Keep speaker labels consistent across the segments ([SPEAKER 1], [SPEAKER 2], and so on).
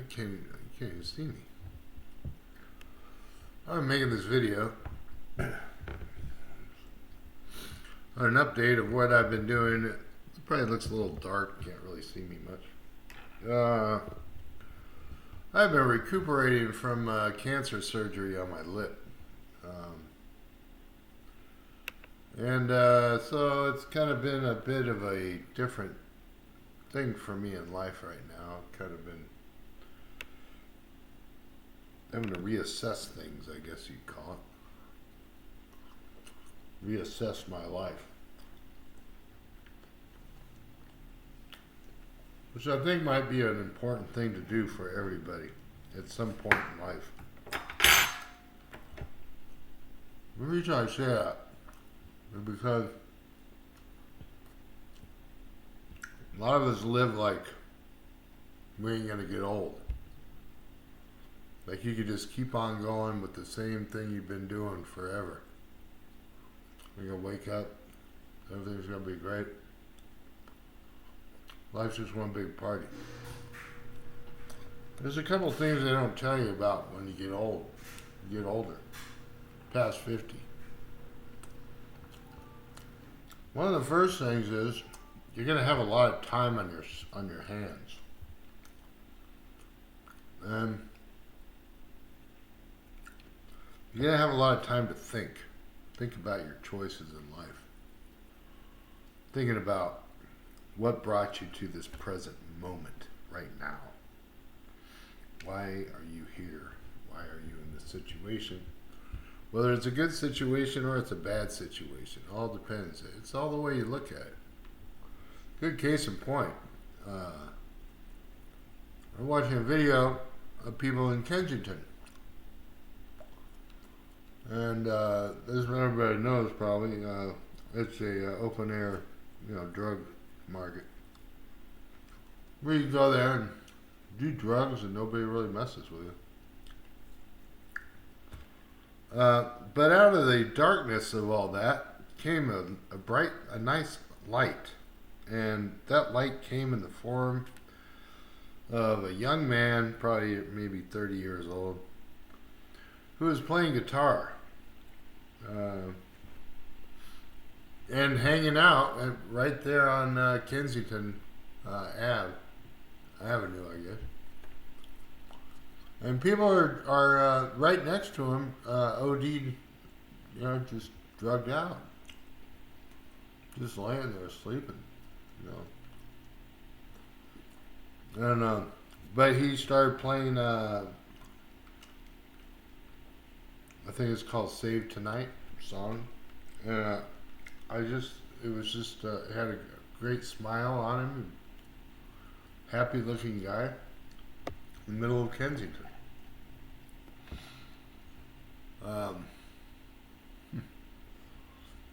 [SPEAKER 1] You can't even see me. I'm making this video on an update of what I've been doing. It probably looks a little dark. Can't really see me much. I've been recuperating from cancer surgery on my lip. So it's kind of been a bit of a different thing for me in life right now. I've kind of been having to reassess things, I guess you'd call it. Reassess my life. Which I think might be an important thing to do for everybody at some point in life. The reason I say that is because a lot of us live like we ain't gonna get old. Like you could just keep on going with the same thing you've been doing forever. You're gonna wake up, everything's gonna be great. Life's just one big party. There's a couple things they don't tell you about when you get old. You get older, past 50. One of the first things is you're gonna have a lot of time on your hands, and you're gonna have a lot of time to think about your choices in life, thinking about what brought you to this present moment right now. Why are you here? Why are you in this situation? Whether it's a good situation or it's a bad situation, it all depends. It's all the way you look at it. Good case in point. I'm watching a video of people in Kensington. And as everybody knows probably, it's a open air, drug market. Where you go there and do drugs and nobody really messes with you. But out of the darkness of all that came a nice light. And that light came in the form of a young man, probably maybe 30 years old, who was playing guitar. And hanging out right there on Kensington Avenue, I guess. And people are right next to him, OD'd, just drugged out, just laying there sleeping, And but he started playing. I think it's called "Save Tonight" song, and it had a great smile on him, happy looking guy in the middle of Kensington.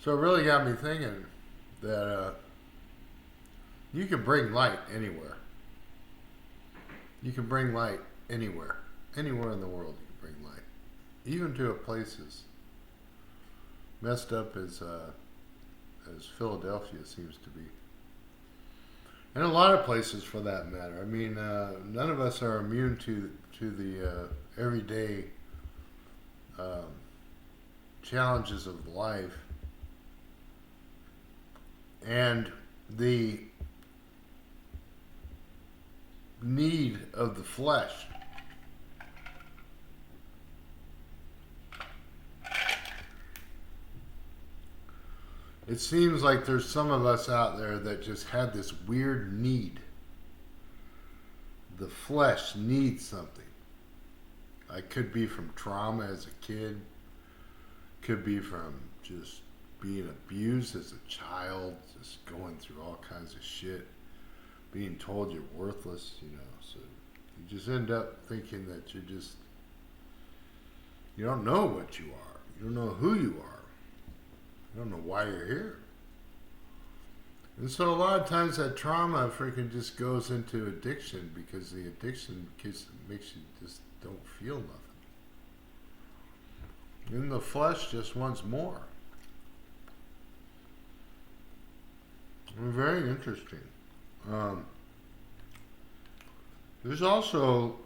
[SPEAKER 1] So it really got me thinking that you can bring light anywhere. You can bring light anywhere. Anywhere in the world you can bring light. Even to a place as messed up as Philadelphia seems to be. And a lot of places for that matter. I mean, none of us are immune to the everyday challenges of life and the need of the flesh. It seems like there's some of us out there that just had this weird need. The flesh needs something. I could be from trauma as a kid. Could be from just being abused as a child, just going through all kinds of shit. Being told you're worthless, so you just end up thinking that you don't know what you are. You don't know who you are. You don't know why you're here. And so a lot of times that trauma freaking just goes into addiction because the addiction makes you just don't feel nothing. And the flesh just wants more. Very interesting. There's also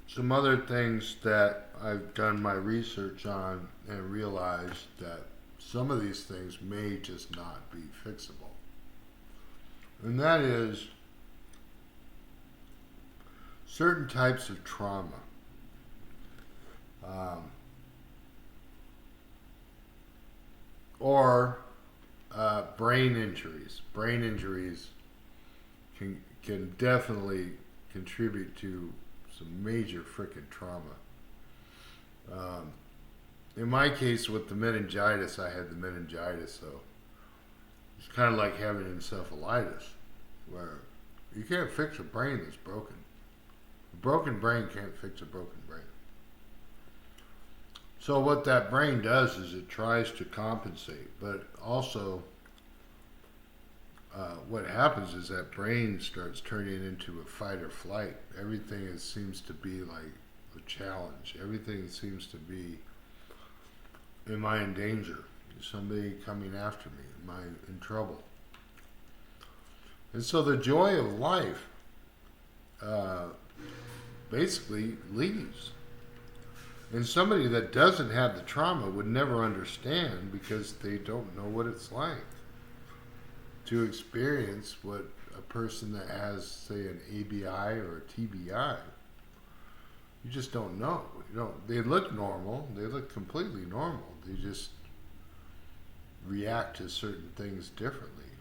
[SPEAKER 1] some other things that I've done my research on and realized that some of these things may just not be fixable. And that is certain types of trauma. Or brain injuries. Brain injuries can definitely contribute to some major frickin' trauma. In my case, with the meningitis, I had the meningitis, so it's kind of like having encephalitis, where you can't fix a brain that's broken. A broken brain can't fix a broken brain. So what that brain does is it tries to compensate, but also what happens is that brain starts turning into a fight or flight. Everything seems to be like a challenge. Everything seems to be, am I in danger? Is somebody coming after me? Am I in trouble? And so the joy of life basically leaves. And somebody that doesn't have the trauma would never understand, because they don't know what it's like to experience what a person that has, say, an ABI or a TBI. You just don't know. You don't. They look normal. They look completely normal. They just react to certain things differently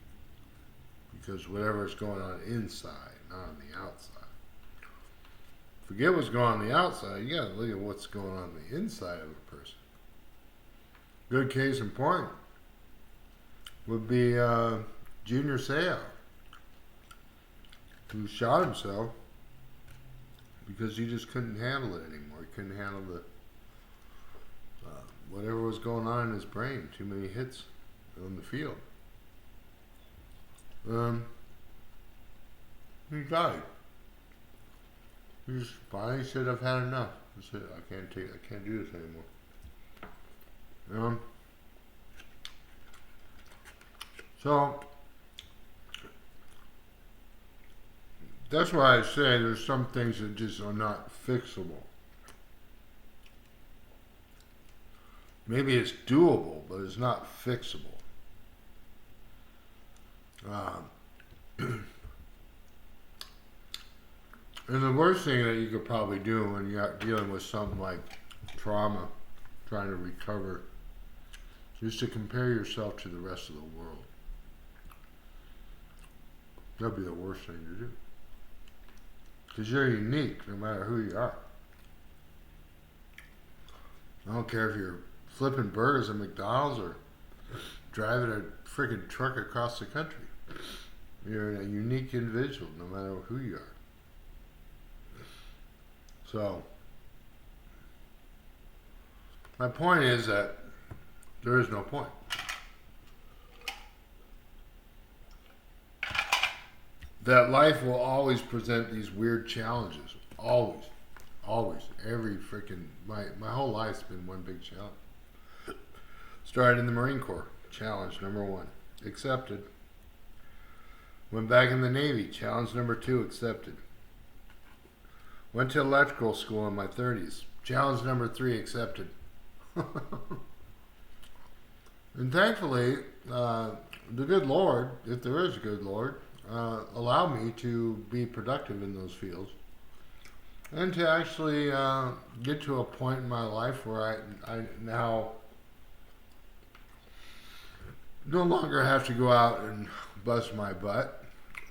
[SPEAKER 1] because whatever's going on inside, not on the outside. Forget what's going on the outside. You got to look at what's going on the inside of a person. Good case in point would be Junior Seau, who shot himself because he just couldn't handle it anymore. He couldn't handle the whatever was going on in his brain. Too many hits on the field. He died. He just finally said, "I've had enough. That's it. I can't do this anymore." So that's why I say there's some things that just are not fixable. Maybe it's doable, but it's not fixable. And the worst thing that you could probably do when you're dealing with something like trauma, trying to recover, is to compare yourself to the rest of the world. That'd be the worst thing to do. Because you're unique no matter who you are. I don't care if you're flipping burgers at McDonald's or driving a freaking truck across the country. You're a unique individual no matter who you are. So, my point is that there is no point. That life will always present these weird challenges. Always. Always. Every freaking... My whole life's been one big challenge. Started in the Marine Corps. Challenge number 1. Accepted. Went back in the Navy. Challenge number 2. Accepted. Went to electrical school in my 30s. Challenge number 3, accepted. And thankfully, the good Lord, if there is a good Lord, allowed me to be productive in those fields. And to actually get to a point in my life where I now no longer have to go out and bust my butt.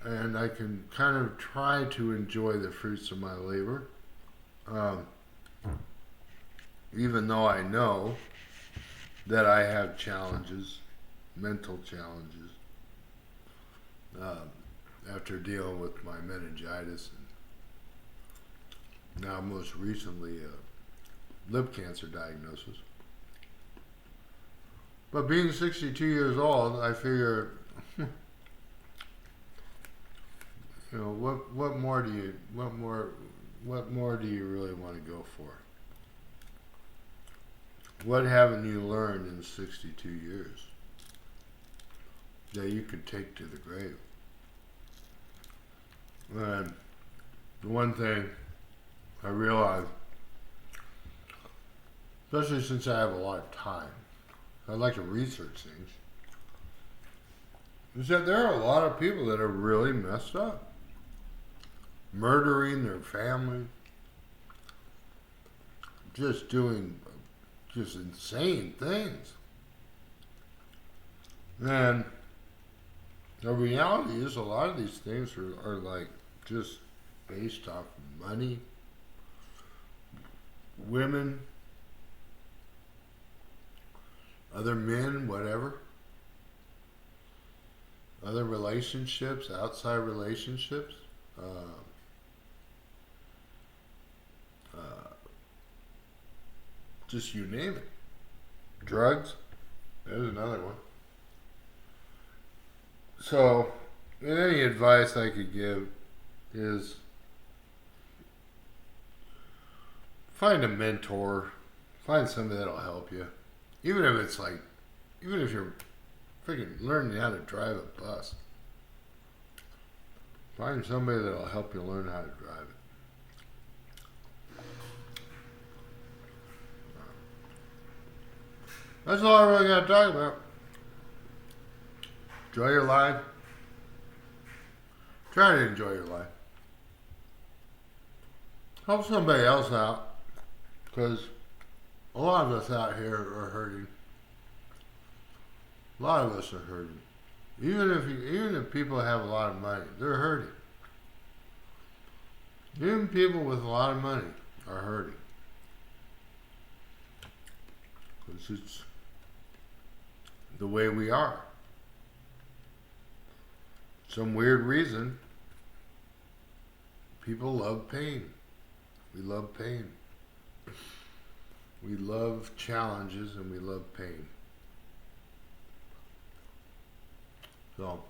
[SPEAKER 1] And I can kind of try to enjoy the fruits of my labor, even though I know that I have challenges, mental challenges, after dealing with my meningitis and now most recently lip cancer diagnosis. But being 62 years old, I figure... You know, what more do you really want to go for? What haven't you learned in 62 years that you could take to the grave? And the one thing I realize, especially since I have a lot of time, I like to research things, is that there are a lot of people that are really messed up. Murdering their family, just doing just insane things. And the reality is a lot of these things are like just based off money, women, other men, whatever, other relationships, outside relationships. Just you name it. Drugs, there's another one. So, any advice I could give is find a mentor, find somebody that'll help you. Even if it's like, even if you're freaking learning how to drive a bus, find somebody that'll help you learn how to drive it. That's all I really got to talk about. Enjoy your life. Try to enjoy your life. Help somebody else out, because a lot of us out here are hurting. A lot of us are hurting. Even if people have a lot of money, they're hurting. Even people with a lot of money are hurting. Because it's the way we are. Some weird reason, people love pain. We love pain. We love challenges and we love pain. So,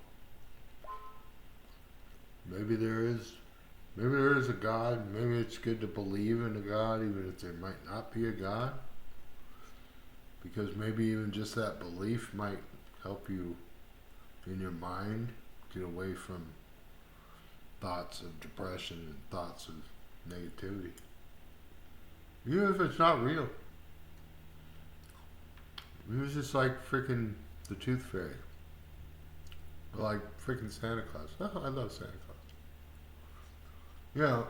[SPEAKER 1] maybe there is a God. Maybe it's good to believe in a God, even if there might not be a God. Because maybe even just that belief might help you in your mind get away from thoughts of depression and thoughts of negativity. Even if it's not real. It was just like freaking the Tooth Fairy. Or like freaking Santa Claus. Oh, I love Santa Claus. You know,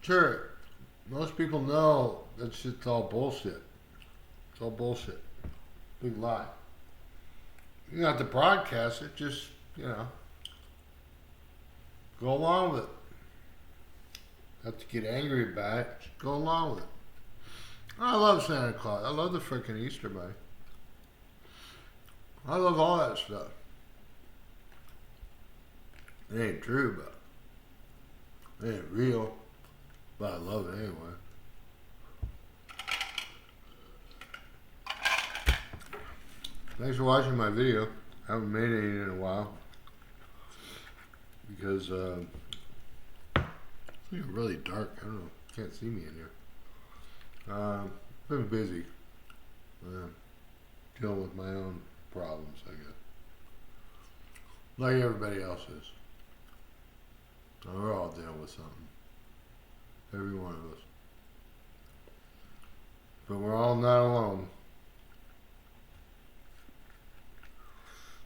[SPEAKER 1] sure, most people know that shit's all bullshit. It's all bullshit. Big lie. You don't have to broadcast it, just, go along with it. Have to get angry about it, just go along with it. I love Santa Claus. I love the freaking Easter Bunny. I love all that stuff. It ain't true, but it ain't real. But I love it anyway. Thanks for watching my video. I haven't made any in a while. Because it's getting really dark. I don't know. Can't see me in here. Been busy. Dealing with my own problems, I guess. Like everybody else is. We're all dealing with something. Every one of us. But we're all not alone.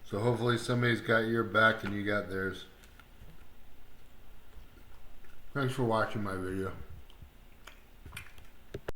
[SPEAKER 1] So hopefully somebody's got your back and you got theirs. Thanks for watching my video.